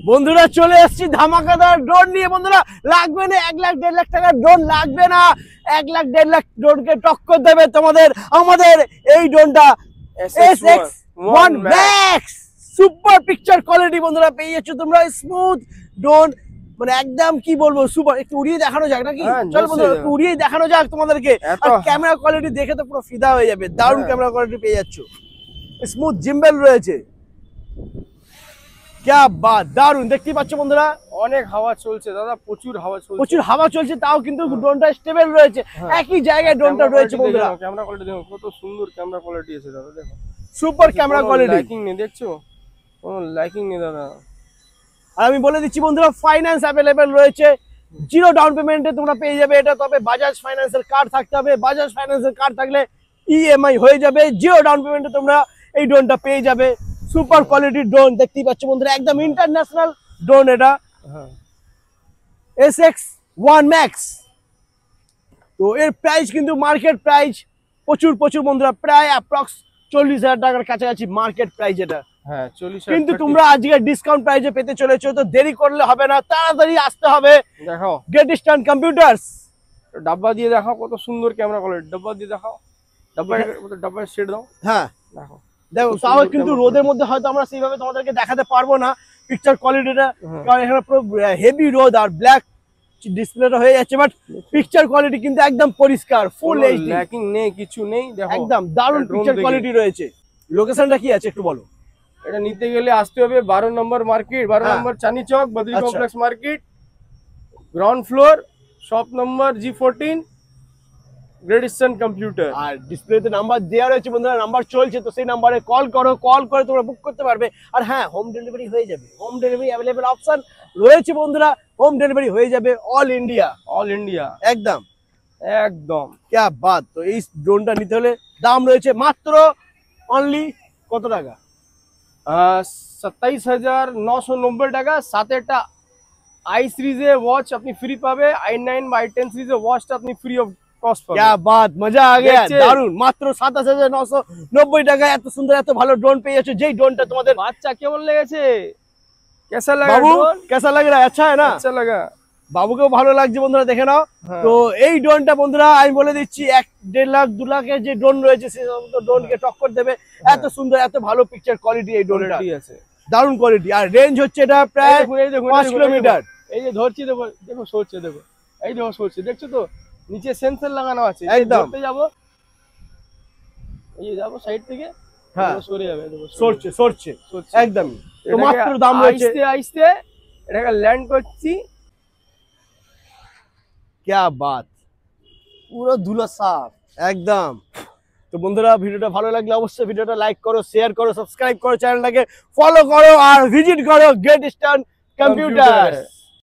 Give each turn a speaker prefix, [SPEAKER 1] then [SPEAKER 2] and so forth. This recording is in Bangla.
[SPEAKER 1] বন্ধুরা চলে এসেছি ধামাকাদার ড্রোন নিয়ে। বন্ধুরা লাগবে না 1 লাখ 1.5 লাখ টাকার ড্রোন, লাগবে না 1 লাখ 1.5 লাখ ড্রোনকে টক্কর দেবে তোমাদের আমাদের এই ড্রোনটা SX1 Max super picture quality. বন্ধুরা পেয়ে যাচ্ছ তোমরা স্মুথ ড্রোন, মানে একদম কি বলবো সুপার। একটু উড়িয়ে দেখানো যাক নাকি? চল বন্ধুরা একটু উড়িয়ে দেখানো যাক তোমাদেরকে। আর ক্যামেরা কোয়ালিটি দেখে তো পুরো ফিদা হয়ে যাবে, দারুণ ক্যামেরা কোয়ালিটি পেয়ে যাচ্ছ। স্মুথ জিম্বেল রয়েছে, क्या बात, দারুণ। দেখতেই পাচ্ছ বন্ধুরা
[SPEAKER 2] অনেক হাওয়া চলছে দাদা, প্রচুর হাওয়া চলছে,
[SPEAKER 1] তাও কিন্তু ড্রোনটা স্টেবল রয়েছে, একই জায়গায় ড্রোনটা রয়েছে। বন্ধুরা
[SPEAKER 2] ক্যামেরা কোয়ালিটি দেখো, কত সুন্দর ক্যামেরা কোয়ালিটি আছে দাদা, দেখো
[SPEAKER 1] সুপার ক্যামেরা কোয়ালিটি।
[SPEAKER 2] লাইকিং নেই, দেখছো কোনো লাইকিং নেই দাদা।
[SPEAKER 1] আর আমি বলে দিচ্ছি বন্ধুরা ফাইন্যান্স অ্যাভেলেবেল রয়েছে, 0 ডাউন পেমেন্টে তোমরা পেয়ে যাবে এটা। তবে বাজাজ ফাইন্যান্সের কার্ড থাকতে হবে, বাজাজ ফাইন্যান্সের কার্ড থাকলে ইএমআই হয়ে যাবে। 0 ডাউন পেমেন্টে তোমরা এই ড্রোনটা পেয়ে যাবে। সুপার কোয়ালিটির ড্রোন দেখতেই পাচ্ছ বন্ধুরা, একদম ইন্টারন্যাশনাল ড্রোন এটা, SX1 Max। তো এর প্রাইস কিন্তু মার্কেট প্রাইস প্রচুর বন্ধুরা, প্রায় অ্যাপ্রক্স 40,000 টাকার কাছাকাছি মার্কেট প্রাইস এটা।
[SPEAKER 2] হ্যাঁ 40,000,
[SPEAKER 1] কিন্তু তোমরা আজকে ডিসকাউন্ট প্রাইসে পেতে চলেছো, তো দেরি করলে হবে না, তাড়াতাড়ি আসতে হবে।
[SPEAKER 2] দেখো
[SPEAKER 1] গ্রেট ইস্টার্ন কম্পিউটার্স।
[SPEAKER 2] ডাব্বা দিয়ে দেখাও কত সুন্দর ক্যামেরা কোয়ালিটি, ডাব্বা দিয়ে দেখাও, ডাব্বা সেট দাও।
[SPEAKER 1] হ্যাঁ
[SPEAKER 2] দেখো
[SPEAKER 1] দেখো, তাও কিন্তু রোদের মধ্যে হয়তো আমরা সেইভাবে তোমাদেরকে দেখাতে পারবো না পিকচার কোয়ালিটিটা, কারণ এখানে পুরো হেভি রোদ আর ব্ল্যাক ডিসপ্লেটা হয়ে যাচ্ছে, বাট পিকচার কোয়ালিটি কিন্তু একদম পরিষ্কার, ফুল এইচডি,
[SPEAKER 2] ল্যাকিং নেই, কিছু নেই। দেখো
[SPEAKER 1] একদম দারুণ পিকচার কোয়ালিটি রয়েছে। লোকেশনটা কি আছে একটু বলো?
[SPEAKER 2] এটা নিতে গেলে আসতে হবে 12 number market, 12 number Chandni Chowk, Badri complex market, ground floor, shop number G14, Great Eastern computer.
[SPEAKER 1] আর ডিসপ্লেতে নাম্বার দেওয়া রয়েছে বন্ধুরা, নাম্বার চলছে, তো সেই নাম্বারে কল করো, কল করে তোমরা বুক করতে পারবে। আর হ্যাঁ, হোম ডেলিভারি হয়ে যাবে, হোম ডেলিভারি অ্যাভেলেবেল অপশন রয়েছে বন্ধুরা, হোম ডেলিভারি হয়ে যাবে অল ইন্ডিয়া, একদম
[SPEAKER 2] একদম
[SPEAKER 1] क्या बात। তো এই ড্রোনটা নিতে হলে দাম রয়েছে মাত্র অনলি কত টাকা?
[SPEAKER 2] 27,990 টাকা। সাথে একটা i সিরিজে ওয়াচ আপনি ফ্রি পাবে, i9 বা i10 সিরিজে ওয়াচটা আপনি ফ্রি অফ কস্ট পাবেন।
[SPEAKER 1] क्या बात, मजा आ गया, দারুন। মাত্র 27,990 টাকা এত সুন্দর এত ভালো ড্রোন পেয়ে যাচ্ছ, যেই ড্রোনটা তোমাদের
[SPEAKER 2] বাচ্চা কেমন লেগেছে? कैसा लगा
[SPEAKER 1] বাবু?
[SPEAKER 2] ड्रोन?
[SPEAKER 1] कैसा लग रहा है? अच्छा है ना?
[SPEAKER 2] अच्छा लगा।
[SPEAKER 1] বাবুকেও ভালো লাগছে বন্ধুরা, দেখে নাও। তো এই ড্রোনটা বন্ধুরা আমি বলে দিচ্ছি 1.5 লাখ 2 লাখের যে ড্রোন রয়েছে সে সমস্ত ড্রোনকে টক্কর দেবে। এত সুন্দর এত ভালো পিকচার কোয়ালিটি এই ড্রোনটা,
[SPEAKER 2] আছে
[SPEAKER 1] দারুণ কোয়ালিটি। আর রেঞ্জ হচ্ছে এটা প্রায় 5 কিলোমিটার।
[SPEAKER 2] এই যে ধরছি, দেখো দেখো সরছে, দেখো এই দেখো সরছে, দেখছো তো নিচে সেন্সর লাগানো আছে,
[SPEAKER 1] একদম
[SPEAKER 2] ধরতে যাব, এই যে যাবো সাইড থেকে,
[SPEAKER 1] হ্যাঁ
[SPEAKER 2] সরে যাবে, দেখো
[SPEAKER 1] সরছে একদম। তো মাত্র দাম রয়েছে,
[SPEAKER 2] আইসতে এটাকে ল্যান্ড করছি।
[SPEAKER 1] क्या बात,
[SPEAKER 2] পুরো ধুলো সাফ
[SPEAKER 1] একদম। তো বন্ধুরা ভিডিওটা ভালো লাগলে অবশ্যই ভিডিওটা লাইক করো, শেয়ার করো, সাবস্ক্রাইব করো, চ্যানেলটাকে ফলো করো আর ভিজিট করো গ্রেট ইস্টার্ন কম্পিউটার।